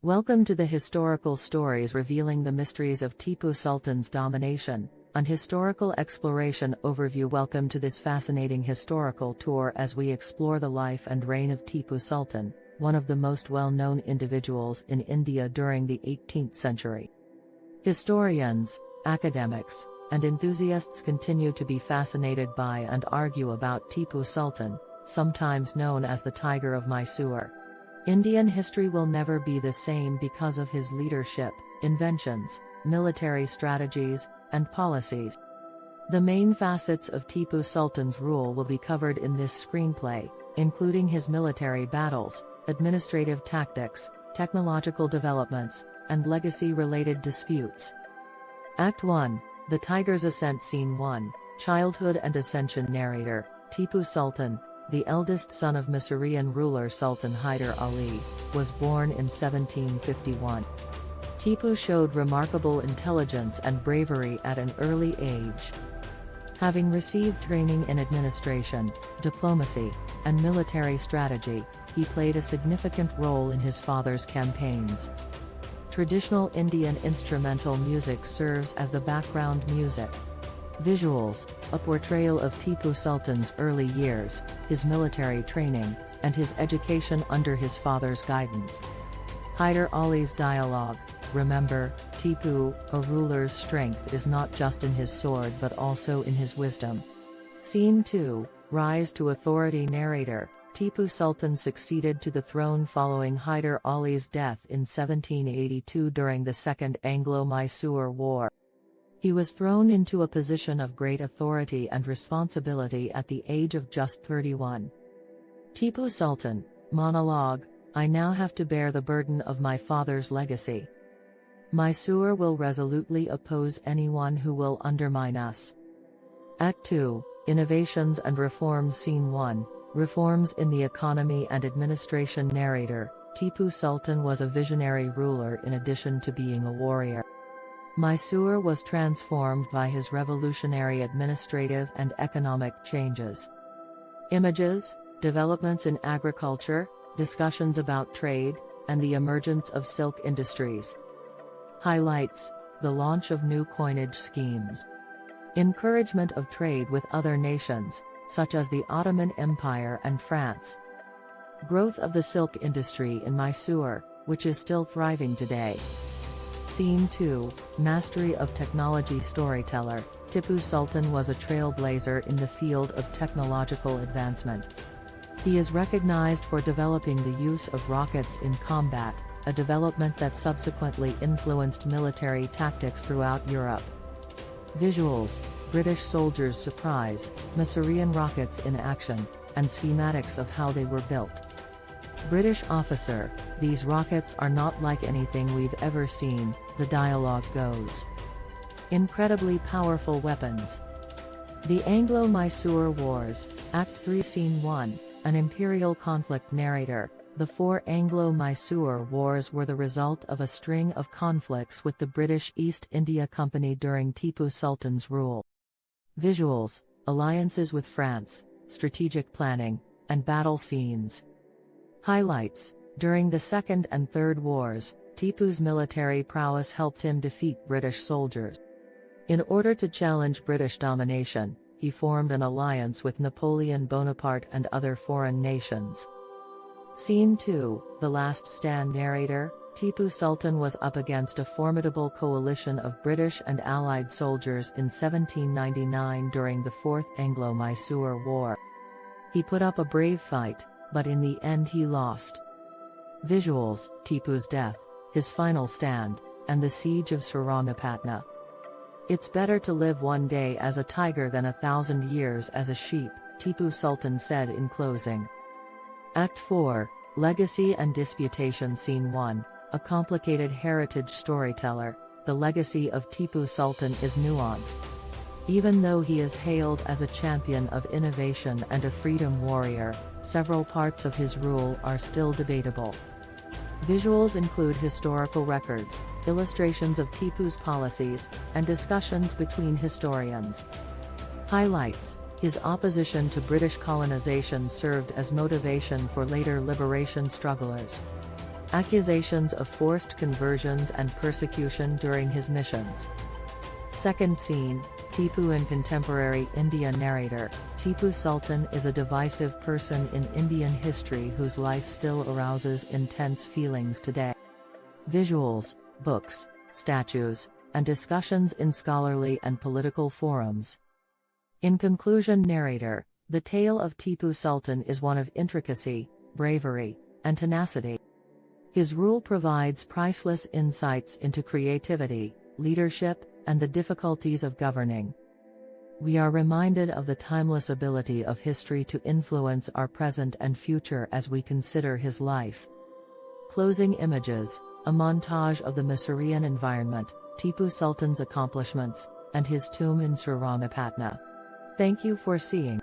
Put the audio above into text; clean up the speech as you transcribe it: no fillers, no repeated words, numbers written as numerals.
Welcome to the historical stories revealing the mysteries of Tipu Sultan's domination, an historical exploration overview. Welcome to this fascinating historical tour as we explore the life and reign of Tipu Sultan, one of the most well-known individuals in India during the 18th century. Historians, academics, and enthusiasts continue to be fascinated by and argue about Tipu Sultan, sometimes known as the Tiger of Mysore. Indian history will never be the same because of his leadership, inventions, military strategies, and policies. The main facets of Tipu Sultan's rule will be covered in this screenplay, including his military battles, administrative tactics, technological developments, and legacy-related disputes. Act 1, The Tiger's Ascent. Scene 1, Childhood and Ascension. Narrator, Tipu Sultan, the eldest son of Mysorean ruler Sultan Hyder Ali, was born in 1751. Tipu showed remarkable intelligence and bravery at an early age. Having received training in administration, diplomacy, and military strategy, he played a significant role in his father's campaigns. Traditional Indian instrumental music serves as the background music. Visuals, a portrayal of Tipu Sultan's early years, his military training, and his education under his father's guidance. Hyder Ali's dialogue, remember, Tipu, a ruler's strength is not just in his sword but also in his wisdom. Scene 2, Rise to Authority. Narrator, Tipu Sultan succeeded to the throne following Hyder Ali's death in 1782 during the Second Anglo-Mysore War. He was thrown into a position of great authority and responsibility at the age of just 31. Tipu Sultan, monologue, I now have to bear the burden of my father's legacy. Mysore will resolutely oppose anyone who will undermine us. Act 2, Innovations and Reforms. Scene 1, Reforms in the Economy and Administration. Narrator, Tipu Sultan was a visionary ruler in addition to being a warrior. Mysore was transformed by his revolutionary administrative and economic changes. Images, developments in agriculture, discussions about trade, and the emergence of silk industries. Highlights, the launch of new coinage schemes. Encouragement of trade with other nations, such as the Ottoman Empire and France. Growth of the silk industry in Mysore, which is still thriving today. Scene 2, Mastery of Technology. Storyteller, Tipu Sultan was a trailblazer in the field of technological advancement. He is recognized for developing the use of rockets in combat, a development that subsequently influenced military tactics throughout Europe. Visuals, British soldiers' surprise, Mysorean rockets in action, and schematics of how they were built. British officer, these rockets are not like anything we've ever seen, the dialogue goes. Incredibly powerful weapons. The Anglo-Mysore Wars, Act 3. Scene 1, An imperial conflict. Narrator, the 4 Anglo-Mysore Wars were the result of a string of conflicts with the British East India Company during Tipu Sultan's rule. Visuals, alliances with France, strategic planning, and battle scenes. Highlights, during the Second and Third Wars, Tipu's military prowess helped him defeat British soldiers. In order to challenge British domination, he formed an alliance with Napoleon Bonaparte and other foreign nations. Scene 2, The Last Stand. Narrator, Tipu Sultan was up against a formidable coalition of British and Allied soldiers in 1799 during the Fourth Anglo-Mysore War. He put up a brave fight, but in the end he lost. Visuals, Tipu's death, his final stand, and the siege of Srirangapatna. It's better to live one day as a tiger than 1,000 years as a sheep, Tipu Sultan said in closing. Act 4, Legacy and Disputation. Scene 1, A complicated heritage. Storyteller, the legacy of Tipu Sultan is nuanced. Even though he is hailed as a champion of innovation and a freedom warrior, several parts of his rule are still debatable. Visuals include historical records, illustrations of Tipu's policies, and discussions between historians. Highlights, his opposition to British colonization served as motivation for later liberation strugglers. Accusations of forced conversions and persecution during his missions. Second scene, Tipu in contemporary India. Narrator: Tipu Sultan is a divisive person in Indian history whose life still arouses intense feelings today. Visuals, books, statues, and discussions in scholarly and political forums. In conclusion, narrator: the tale of Tipu Sultan is one of intricacy, bravery, and tenacity. His rule provides priceless insights into creativity, leadership, and the difficulties of governing. We are reminded of the timeless ability of history to influence our present and future as we consider his life. Closing images, a montage of the Mysorean environment, Tipu Sultan's accomplishments, and his tomb in Srirangapatna. Thank you for seeing.